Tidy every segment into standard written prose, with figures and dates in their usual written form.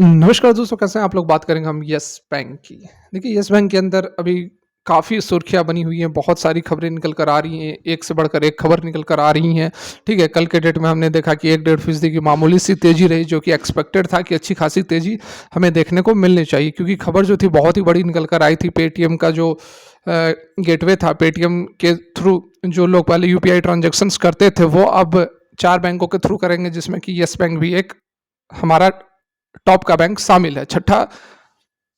नमस्कार दोस्तों, कैसे हैं आप लोग? बात करेंगे हम येस बैंक की। देखिए, येस बैंक के अंदर अभी काफ़ी सुर्खियाँ बनी हुई हैं, बहुत सारी खबरें निकल कर आ रही हैं, एक से बढ़कर एक खबर निकल कर आ रही हैं, ठीक है? कल के डेट में हमने देखा कि 1 डेढ़ फ़ीसदी की मामूली सी तेज़ी रही, जो कि एक्सपेक्टेड था कि अच्छी खासी तेज़ी हमें देखने को मिलनी चाहिए, क्योंकि खबर जो थी बहुत ही बड़ी निकल कर आई थी। पेटीएम का जो गेटवे था, पेटीएम के थ्रू जो लोग पहले यूपीआई ट्रांज़ैक्शंस करते थे, वो अब 4 बैंकों के थ्रू करेंगे, जिसमें कि येस बैंक भी एक हमारा टॉप का बैंक शामिल है। छठा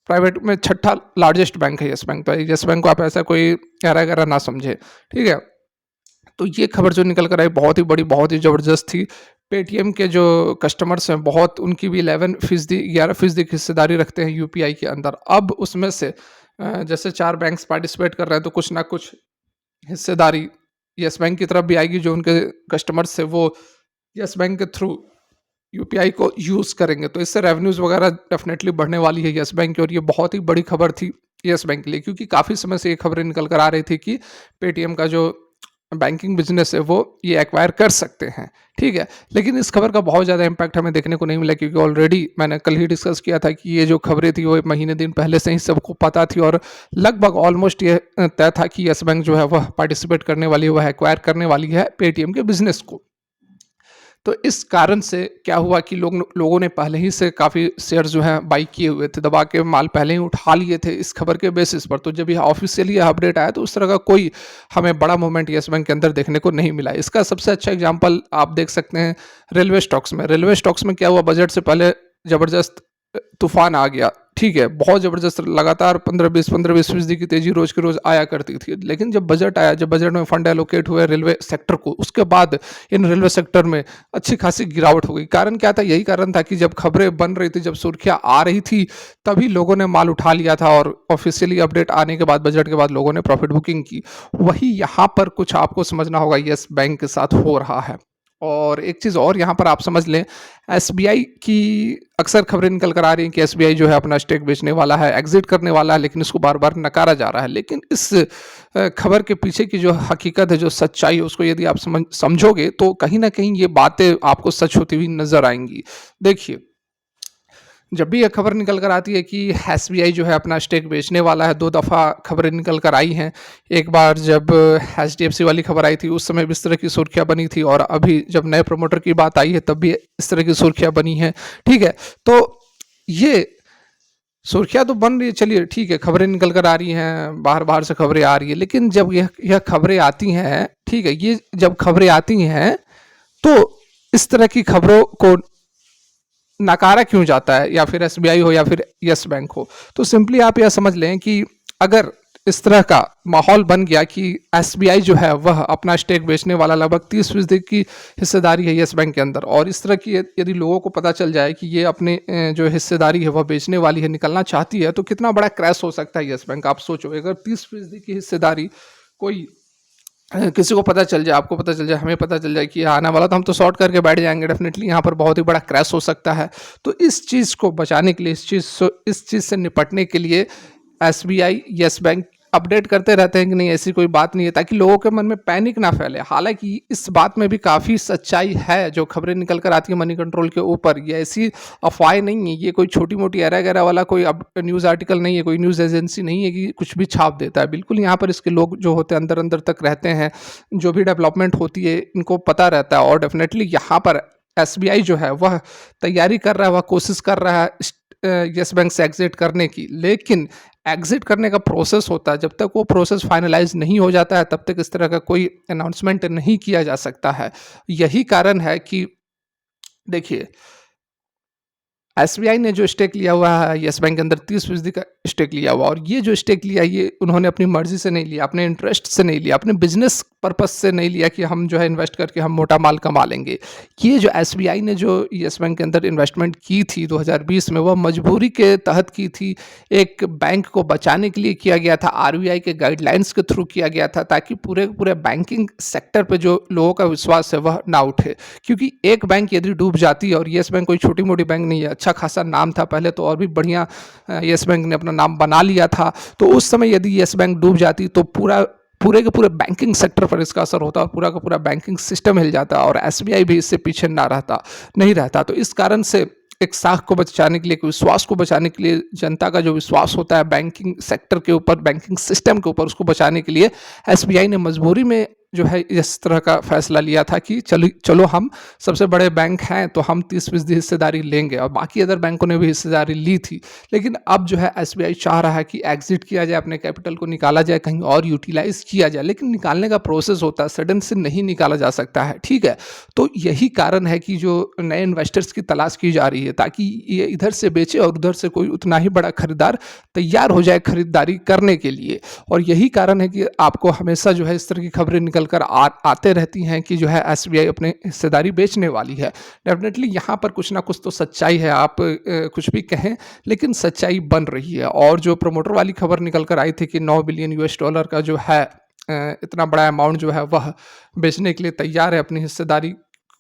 प्राइवेट में छठा लार्जेस्ट बैंक है येस बैंक। तो येस बैंक को आप ऐसा कोई गहरा-गहरा ना समझें, ठीक है? तो ये खबर जो निकल कर आई बहुत ही बड़ी, बहुत ही ज़बरदस्त थी। पेटीएम के जो कस्टमर्स हैं, बहुत उनकी भी 11% 11% की हिस्सेदारी रखते हैं यूपीआई के अंदर। अब उसमें से जैसे 4 बैंक्स पार्टिसिपेट कर रहे हैं, तो कुछ ना कुछ हिस्सेदारी येस बैंक की तरफ भी आएगी। जो उनके कस्टमर्स हैं, वो येस बैंक के थ्रू यूपीआई को यूज़ करेंगे, तो इससे रेवेन्यूज़ वगैरह डेफ़िनेटली बढ़ने वाली है येस बैंक की। और ये बहुत ही बड़ी खबर थी येस बैंक के लिए, क्योंकि काफ़ी समय से ये खबरें निकल कर आ रही थी कि पेटीएम का जो बैंकिंग बिज़नेस है, वो ये एक्वायर कर सकते हैं, ठीक है? लेकिन इस खबर का बहुत ज़्यादा इम्पैक्ट हमें देखने को नहीं मिला, क्योंकि ऑलरेडी मैंने कल ही डिस्कस किया था कि ये जो खबरें थी, वो महीने दिन पहले से ही सबको पता थी। और लगभग ऑलमोस्ट ये तय था कि येस बैंक जो है, वह पार्टिसिपेट करने वाली है, वह एक्वायर करने वाली है पेटीएम के बिज़नेस को। तो इस कारण से क्या हुआ कि लोगों ने पहले ही से काफ़ी शेयर जो हैं बाई किए हुए थे, दबा के माल पहले ही उठा लिए थे इस खबर के बेसिस पर। तो जब यह ऑफ़िशियली अपडेट आया, तो उस तरह का कोई हमें बड़ा मूवमेंट येस बैंक के अंदर देखने को नहीं मिला। इसका सबसे अच्छा एग्ज़ाम्पल आप देख सकते हैं रेलवे स्टॉक्स में। रेलवे स्टॉक्स में क्या हुआ, बजट से पहले ज़बरदस्त तूफ़ान आ गया, ठीक है? बहुत ज़बरदस्त लगातार 15-20% की तेज़ी रोज़ के रोज़ आया करती थी। लेकिन जब बजट आया, जब बजट में फंड एलोकेट हुए रेलवे सेक्टर को, उसके बाद इन रेलवे सेक्टर में अच्छी खासी गिरावट हो गई। कारण क्या था? यही कारण था कि जब खबरें बन रही थी, जब सुर्खियाँ आ रही थी, तभी लोगों ने माल उठा लिया था, और ऑफ़िशियली अपडेट आने के बाद, बजट के बाद लोगों ने प्रॉफ़िट बुकिंग की। वही यहाँ पर कुछ आपको समझना होगा येस बैंक के साथ हो रहा है। और एक चीज़ और यहाँ पर आप समझ लें, एसबीआई की अक्सर खबरें निकल कर आ रही हैं कि एसबीआई जो है अपना स्टेक बेचने वाला है, एग्ज़िट करने वाला है, लेकिन इसको बार-बार नकारा जा रहा है। लेकिन इस खबर के पीछे की जो हकीकत है, जो सच्चाई है, उसको यदि आप समझोगे, तो कहीं न कहीं ये बातें आपको सच होती हुई नज़र आएँगी। देखिए, जब भी ये खबर निकल कर आती है कि एसबीआई जो है अपना स्टेक बेचने वाला है, 2 दफ़ा खबरें निकल कर आई हैं। एक बार जब एचडीएफसी वाली खबर आई थी, उस समय भी इस तरह की सुर्खियाँ बनी थी, और अभी जब नए प्रमोटर की बात आई है, तब भी इस तरह की सुर्खियाँ बनी हैं, ठीक है? तो ये सुर्खियाँ तो बन रही है, चलिए ठीक है, खबरें निकल कर आ रही हैं, बाहर-बाहर से खबरें आ रही हैं, लेकिन जब यह खबरें आती हैं, ठीक है? ये जब खबरें आती हैं, तो इस तरह की खबरों को नकारा क्यों जाता है, या फिर एसबीआई हो या फिर यस बैंक हो? तो सिंपली आप यह समझ लें कि अगर इस तरह का माहौल बन गया कि एसबीआई जो है, वह अपना स्टेक बेचने वाला, लगभग 30% की हिस्सेदारी है यस बैंक के अंदर, और इस तरह की यदि लोगों को पता चल जाए कि ये अपने जो हिस्सेदारी है वह बेचने वाली है, निकलना चाहती है, तो कितना बड़ा क्रैश हो सकता है यस बैंक। आप सोचो, अगर 30% की हिस्सेदारी कोई किसी को पता चल जाए, आपको पता चल जाए, हमें पता चल जाए कि ये आने वाला, तो हम तो शॉर्ट करके बैठ जाएँगे। डेफ़िनेटली यहाँ पर बहुत ही बड़ा क्रैश हो सकता है। तो इस चीज़ को बचाने के लिए, इस चीज़ से निपटने के लिए एसबीआई, येस बैंक अपडेट करते रहते हैं कि नहीं, ऐसी कोई बात नहीं है, ताकि लोगों के मन में पैनिक ना फैले। हालाँकि इस बात में भी काफ़ी सच्चाई है, जो खबरें निकल कर आती हैं मनी कंट्रोल के ऊपर, ये ऐसी अफ़वाहें नहीं है, ये कोई छोटी-मोटी एरा-गैरा वाला कोई अब न्यूज़ आर्टिकल नहीं है, कोई न्यूज़ एजेंसी नहीं है कि कुछ भी छाप देता है। बिल्कुल यहाँ पर इसके लोग जो होते हैं, अंदर-अंदर तक रहते हैं, जो भी डेवलपमेंट होती है, इनको पता रहता है। और डेफ़िनेटली यहाँ पर एसबीआई जो है, वह तैयारी कर रहा है, वह कोशिश कर रहा है येस बैंक से एग्ज़िट करने की। लेकिन एग्ज़िट करने का प्रोसेस होता है, जब तक वो प्रोसेस फाइनलाइज़ नहीं हो जाता है, तब तक इस तरह का कोई अनाउंसमेंट नहीं किया जा सकता है। यही कारण है कि देखिए, एसबीआई ने जो स्टेक लिया हुआ है येस बैंक के अंदर, 30% का स्टेक लिया हुआ, और ये जो स्टेक लिया, ये उन्होंने अपनी मर्जी से नहीं लिया, अपने इंटरेस्ट से नहीं लिया, अपने बिजनेस पर्पस से नहीं लिया कि हम जो है इन्वेस्ट करके हम मोटा माल कमा लेंगे। ये जो एसबीआई ने जो येस बैंक के अंदर इन्वेस्टमेंट की थी 2020 में, वह मजबूरी के तहत की थी। एक बैंक को बचाने के लिए किया गया था, आरबीआई के गाइडलाइंस के थ्रू किया गया था, ताकि पूरे पूरे बैंकिंग सेक्टर पे जो लोगों का विश्वास है, वह ना उठे। क्योंकि एक बैंक यदि डूब जाती है, और येस बैंक कोई छोटी मोटी बैंक नहीं है, अच्छा खासा नाम था पहले तो, और भी बढ़िया येस बैंक ने अपना नाम बना लिया था। तो उस समय यदि येस बैंक डूब जाती, तो पूरे के पूरे बैंकिंग सेक्टर पर इसका असर होता, और पूरा का पूरा बैंकिंग सिस्टम हिल जाता, और एसबीआई भी इससे पीछे ना रहता नहीं रहता। तो इस कारण से एक साख को बचाने के लिए, एक विश्वास को बचाने के लिए, जनता का जो विश्वास होता है बैंकिंग सेक्टर के ऊपर, बैंकिंग सिस्टम के ऊपर, उसको बचाने के लिए एसबीआई ने मजबूरी में जो है इस तरह का फैसला लिया था कि चलो हम सबसे बड़े बैंक हैं तो हम 30% हिस्सेदारी लेंगे, और बाकी अदर बैंकों ने भी हिस्सेदारी ली थी। लेकिन अब जो है एसबीआई चाह रहा है कि एग्जिट किया जाए, अपने कैपिटल को निकाला जाए, कहीं और यूटिलाइज किया जाए, लेकिन निकालने का प्रोसेस होता है, सडन से नहीं निकाला जा सकता है, ठीक है। तो यही कारण है कि जो नए इन्वेस्टर्स की तलाश की जा रही है, ताकि ये इधर से बेचे और उधर से कोई उतना ही बड़ा खरीदार तैयार हो जाए खरीदारी करने के लिए। और यही कारण है कि आपको हमेशा जो है इस तरह की खबरें निकल कर आते रहती हैं कि जो है एसबीआई अपने हिस्सेदारी बेचने वाली है। डेफिनेटली यहाँ पर कुछ ना कुछ तो सच्चाई है, आप कुछ भी कहें, लेकिन सच्चाई बन रही है। और जो प्रमोटर वाली खबर निकल कर आई थी कि 9 बिलियन यूएस डॉलर का जो है इतना बड़ा अमाउंट जो है वह बेचने के लिए तैयार है, अपनी हिस्सेदारी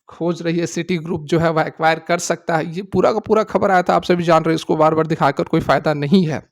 खोज रही है, सिटी ग्रुप जो है वह एक्वायर कर सकता है, ये पूरा का पूरा खबर आया था, आप सभी जान रहे हैं, इसको बार बार दिखाकर कोई फायदा नहीं है।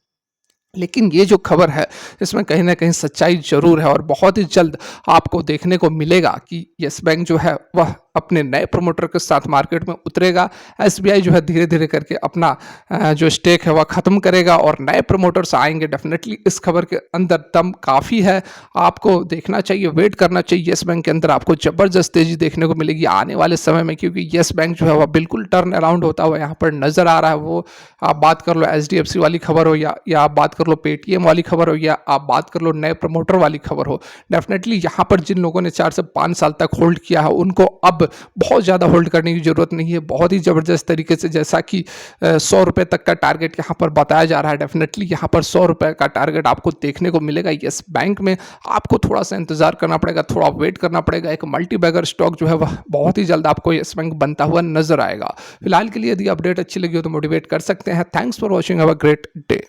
लेकिन ये जो खबर है इसमें कहीं ना कहीं सच्चाई जरूर है, और बहुत ही जल्द आपको देखने को मिलेगा कि यस बैंक जो है वह अपने नए प्रमोटर के साथ मार्केट में उतरेगा। एसबीआई जो है धीरे धीरे करके अपना जो स्टेक है वह खत्म करेगा और नए प्रमोटर्स आएंगे। डेफिनेटली इस खबर के अंदर दम काफ़ी है, आपको देखना चाहिए, वेट करना चाहिए। यस बैंक के अंदर आपको ज़बरदस्त तेज़ी देखने को मिलेगी आने वाले समय में, क्योंकि यस बैंक जो है वह बिल्कुल टर्न अराउंड होता हुआ यहाँ पर नज़र आ रहा है। वो आप बात कर लो एचडीएफसी वाली खबर हो, या आप बात कर लो पेटीएम वाली खबर हो, या आप बात कर लो नए प्रमोटर वाली खबर हो, डेफिनेटली यहाँ पर जिन लोगों ने 4 से 5 साल तक होल्ड किया है उनको अब बहुत ज़्यादा होल्ड करने की ज़रूरत नहीं है। बहुत ही ज़बरदस्त तरीके से, जैसा कि 100 रुपये तक का टारगेट यहाँ पर बताया जा रहा है, डेफिनेटली यहाँ पर 100 रुपये का टारगेट आपको देखने को मिलेगा यस बैंक में। आपको थोड़ा सा इंतजार करना पड़ेगा, थोड़ा वेट करना पड़ेगा। एक मल्टी बैगर स्टॉक जो है वह बहुत ही जल्द आपको यस बैंक बनता हुआ नजर आएगा। फिलहाल के लिए यदि अपडेट अच्छी लगी हो तो मोटिवेट कर सकते हैं। Thanks for watching, have a great day.